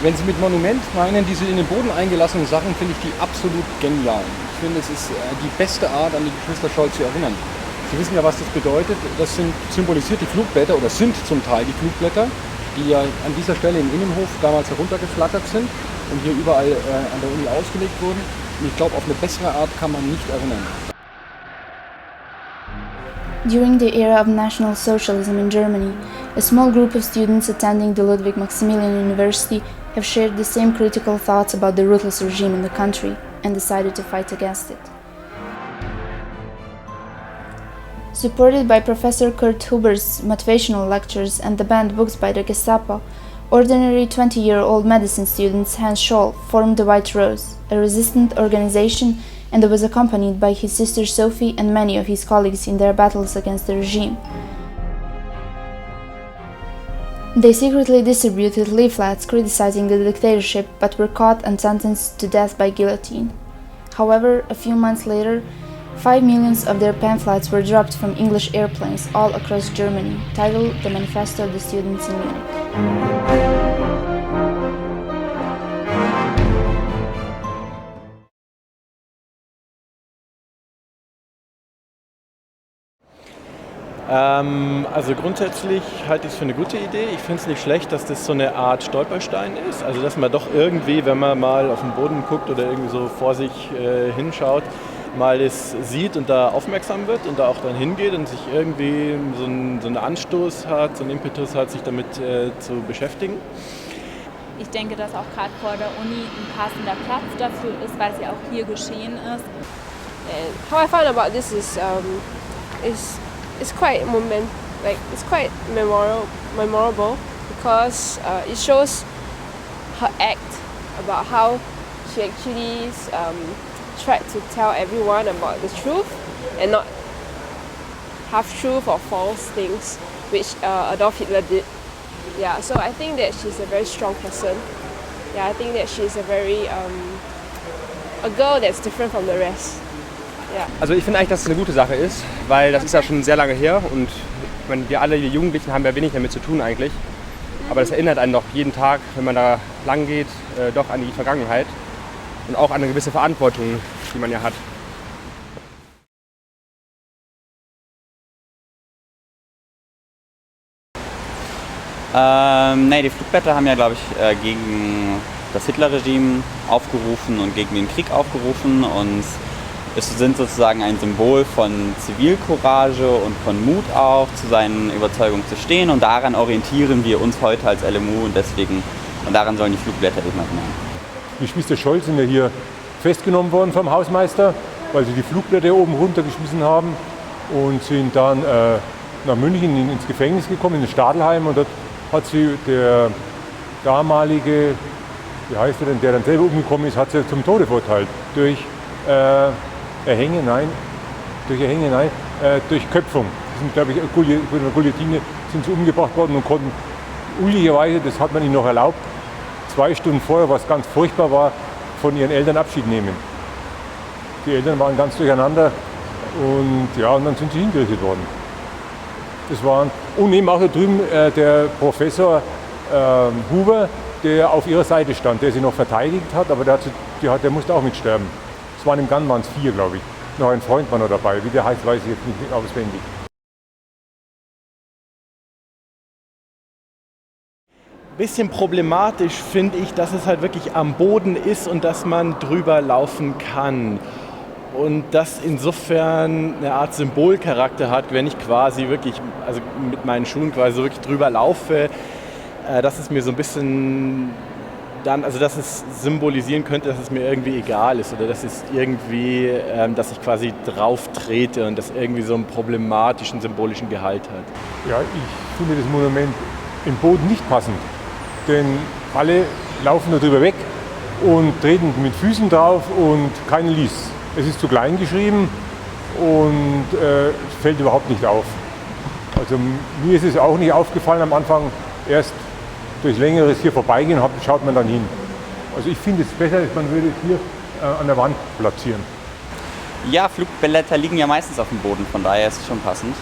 Wenn Sie mit Monument meinen, diese in den Boden eingelassenen Sachen, finde ich die absolut genial. Ich finde, es ist die beste Art, an die Geschwister Scholl zu erinnern. Sie wissen ja, was das bedeutet. Das symbolisiert die Flugblätter oder sind zum Teil die Flugblätter, die ja an dieser Stelle im Innenhof damals heruntergeflattert sind und hier überall an der Uni ausgelegt wurden. Und ich glaube, auf eine bessere Art kann man nicht erinnern. During the era of National Socialism in Germany, a small group of students attending the Ludwig Maximilian University have shared the same critical thoughts about the ruthless regime in the country and decided to fight against it. Supported by Professor Kurt Huber's motivational lectures and the banned books by the Gestapo, ordinary 20-year-old medicine student Hans Scholl formed the White Rose, a resistant organization, and was accompanied by his sister Sophie and many of his colleagues in their battles against the regime. They secretly distributed leaflets criticizing the dictatorship, but were caught and sentenced to death by guillotine. However, a few months later, 5 million of their pamphlets were dropped from English airplanes all across Germany, titled The Manifesto of the Students in Munich. Also grundsätzlich halte ich es für eine gute Idee. Ich finde es nicht schlecht, dass das so eine Art Stolperstein ist. Also dass man doch irgendwie, wenn man mal auf den Boden guckt oder irgendwie so vor sich hinschaut, mal es sieht und da aufmerksam wird und da auch dann hingeht und sich irgendwie so einen Anstoß hat, so einen Impetus hat, sich damit zu beschäftigen. Ich denke, dass auch gerade vor der Uni ein passender Platz dafür ist, weil es ja auch hier geschehen ist. How I found about this is it's quite it's quite memorable because it shows her act about how she actually tried to tell everyone about the truth and not half truth or false things, which Adolf Hitler did. Yeah, so I think that she's a very strong person. Yeah, I think that she's a very a girl that's different from the rest. Ja. Also ich finde eigentlich, dass es eine gute Sache ist, weil das ist ja schon sehr lange her und ich meine, wir alle, die Jugendlichen, haben ja wenig damit zu tun eigentlich. Aber das erinnert einen doch jeden Tag, wenn man da lang geht, doch an die Vergangenheit und auch an eine gewisse Verantwortung, die man ja hat. Nee, die Flugblätter haben ja, glaube ich, gegen das Hitlerregime aufgerufen und gegen den Krieg aufgerufen und es sind sozusagen ein Symbol von Zivilcourage und von Mut auch, zu seinen Überzeugungen zu stehen und daran orientieren wir uns heute als LMU und daran sollen die Flugblätter eben erinnern. Die Geschwister Scholl sind ja hier festgenommen worden vom Hausmeister, weil sie die Flugblätter oben runtergeschmissen haben und sind dann nach München ins Gefängnis gekommen, in den Stadelheim und dort hat sie der damalige, wie heißt er denn, der dann selber umgekommen ist, hat sie zum Tode verurteilt durch durch Köpfung. Die sind, glaube ich, von der Guillotine sind sie umgebracht worden und konnten üblicherweise, das hat man ihnen noch erlaubt, 2 Stunden vorher, was ganz furchtbar war, von ihren Eltern Abschied nehmen. Die Eltern waren ganz durcheinander und ja, und dann sind sie hingerichtet worden. Und eben auch da drüben der Professor Huber, der auf ihrer Seite stand, der sie noch verteidigt hat, aber der musste auch mitsterben. Es waren im Ganzen waren es 4, glaube ich. Noch ein Freund war noch dabei. Wie der heißt, weiß ich jetzt nicht auswendig. Bisschen problematisch finde ich, dass es halt wirklich am Boden ist und dass man drüber laufen kann. Und das insofern eine Art Symbolcharakter hat, wenn ich quasi wirklich, also mit meinen Schuhen quasi so wirklich drüber laufe, dass es mir so ein bisschen dann, also dass es symbolisieren könnte, dass es mir irgendwie egal ist oder dass es irgendwie, dass ich quasi drauf trete und das irgendwie so einen problematischen, symbolischen Gehalt hat. Ja, ich finde das Monument im Boden nicht passend, denn alle laufen darüber weg und treten mit Füßen drauf und keiner liest. Es ist zu klein geschrieben und es fällt überhaupt nicht auf. Also mir ist es auch nicht aufgefallen am Anfang, erst durch längeres hier vorbeigehen schaut man dann hin. Also ich finde es besser, man würde es hier an der Wand platzieren. Ja, Flugblätter liegen ja meistens auf dem Boden, von daher ist es schon passend.